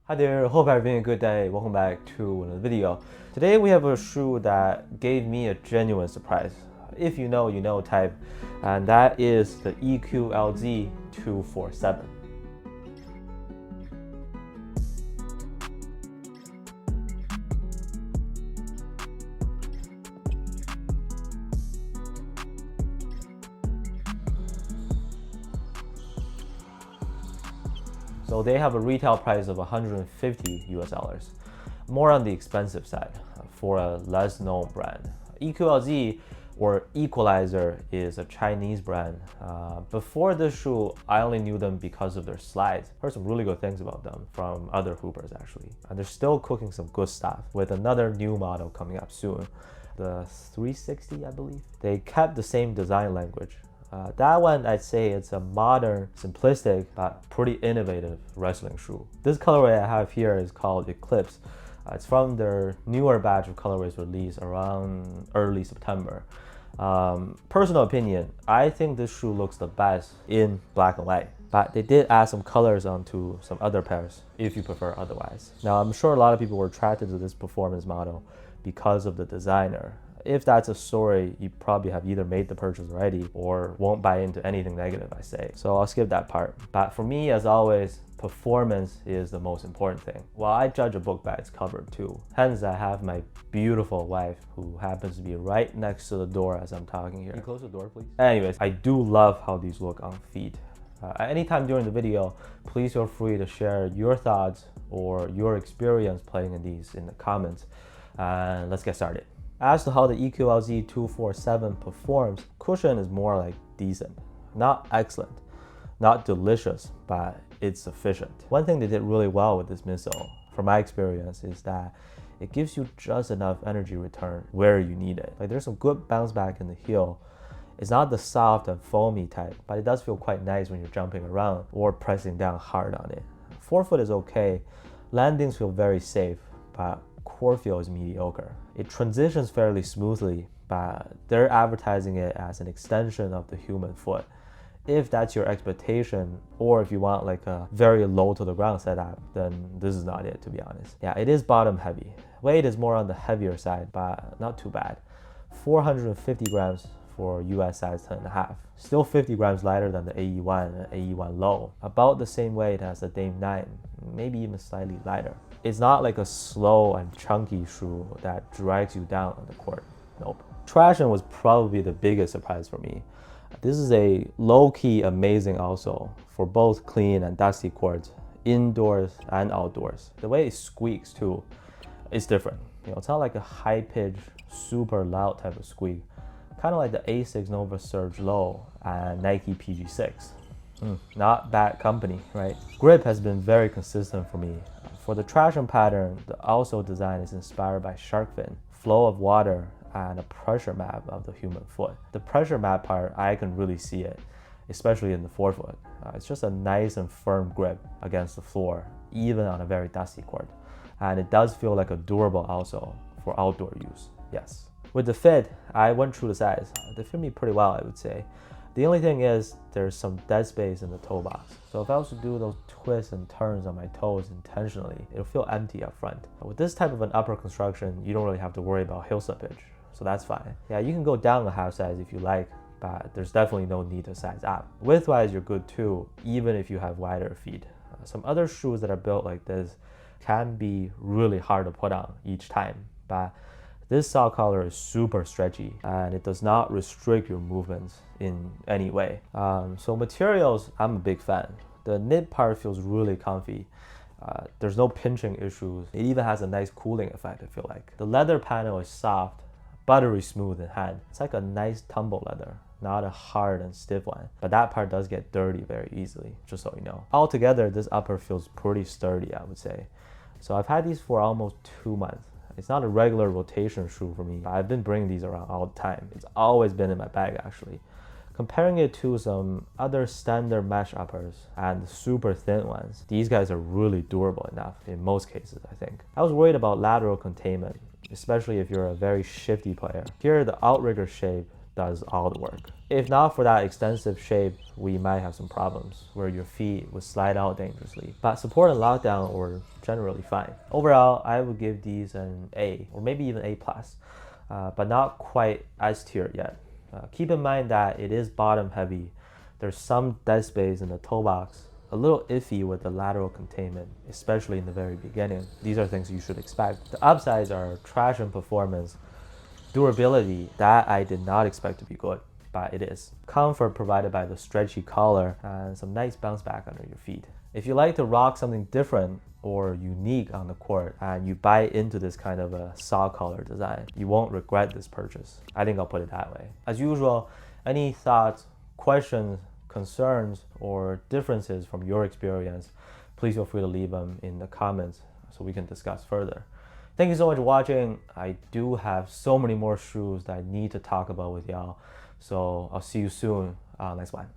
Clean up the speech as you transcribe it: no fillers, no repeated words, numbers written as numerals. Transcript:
Hi there, hope you're having a good day. Welcome back to another video. Today we have a shoe that gave me a genuine surprise. If you know type, and that is the Eqlz 247. So they have a retail price of $150 US, more on the expensive side for a less known brand. Eqlz or Equalizer is a Chinese brand. Before this shoe, I only knew them because of their slides. Heard some really good things about them from other hoopers actually. And they're still cooking some good stuff with another new model coming up soon. The 360, I believe. They kept the same design language. That one, I'd say it's a modern, simplistic, but pretty innovative wrestling shoe. This colorway I have here is called Eclipse. It's from their newer batch of colorways released around early September. Personal opinion, I think this shoe looks the best in black and white. But they did add some colors onto some other pairs if you prefer otherwise. Now, I'm sure a lot of people were attracted to this performance model because of the designer. If that's a story, you probably have either made the purchase already or won't buy into anything negative I say. So I'll skip that part. But for me, as always, performance is the most important thing. Well, I judge a book by its cover too. Hence, I have my beautiful wife who happens to be right next to the door as I'm talking here. Can you close the door, please? Anyways, I do love how these look on feet. Anytime during the video, please feel free to share your thoughts or your experience playing in these in the comments. Let's get started. As to how the Eqlz 247 performs, cushion is more like decent, not excellent, not delicious, but it's sufficient. One thing they did really well with this midsole, from my experience, is that it gives you just enough energy return where you need it. Like there's some good bounce back in the heel. It's not the soft and foamy type, but it does feel quite nice when you're jumping around or pressing down hard on it. Forefoot is okay, landings feel very safe, but core feel is mediocre. It transitions fairly smoothly, but they're advertising it as an extension of the human foot. If that's your expectation, or if you want like a very low to the ground setup, then this is not it, to be honest. Yeah, it is bottom heavy. Weight is more on the heavier side, but not too bad. 450 grams for US size 10.5. Still 50 grams lighter than the AE1 and AE1 low. About the same weight as the Dame 9, maybe even slightly lighter. It's not like a slow and chunky shoe that drags you down on the court. Nope. Traction was probably the biggest surprise for me. This is a low-key amazing outsole for both clean and dusty courts, indoors and outdoors. The way it squeaks too is different. It's not like a high-pitched, super loud type of squeak. Kind of like the A6 Nova Surge Low and Nike PG6. Not bad company, right? Grip has been very consistent for me. For the traction pattern, the outsole design is inspired by shark fin, flow of water, and a pressure map of the human foot. The pressure map part, I can really see it, especially in the forefoot. It's just a nice and firm grip against the floor, even on a very dusty court. And it does feel like a durable outsole for outdoor use, yes. With the fit, I went through the size. They fit me pretty well, I would say. The only thing is there's some dead space in the toe box. So if I was to do those twists and turns on my toes intentionally, it'll feel empty up front. With this type of an upper construction, you don't really have to worry about heel slippage. So that's fine. Yeah, you can go down a half size if you like, but there's definitely no need to size up. Width-wise, you're good too, even if you have wider feet. Some other shoes that are built like this can be really hard to put on each time, but this sock collar is super stretchy and it does not restrict your movements in any way. So materials, I'm a big fan. The knit part feels really comfy. There's no pinching issues. It even has a nice cooling effect, I feel like. The leather panel is soft, buttery smooth in hand. It's like a nice tumble leather, not a hard and stiff one. But that part does get dirty very easily, just so you know. Altogether, this upper feels pretty sturdy, I would say. So I've had these for almost 2 months. It's not a regular rotation shoe for me. I've been bringing these around all the time. It's always been in my bag actually. Comparing it to some other standard mesh uppers and the super thin ones, these guys are really durable enough in most cases, I think. I was worried about lateral containment, especially if you're a very shifty player. Here, the outrigger shape does all the work. If not for that extensive shape, we might have some problems where your feet would slide out dangerously. But support and lockdown or generally fine. Overall, I would give these an A or maybe even A+, but not quite S tier yet. Keep in mind that it is bottom heavy. There's some dead space in the toe box, a little iffy with the lateral containment, especially in the very beginning. These are things you should expect. The upsides are traction performance, durability that I did not expect to be good, but it is. Comfort provided by the stretchy collar and some nice bounce back under your feet. If you like to rock something different or unique on the court and you buy into this kind of a saw collar design, you won't regret this purchase. I think I'll put it that way. As usual, any thoughts, questions, concerns, or differences from your experience, please feel free to leave them in the comments so we can discuss further. Thank you so much for watching. I do have so many more shoes that I need to talk about with y'all. So I'll see you soon. Next one.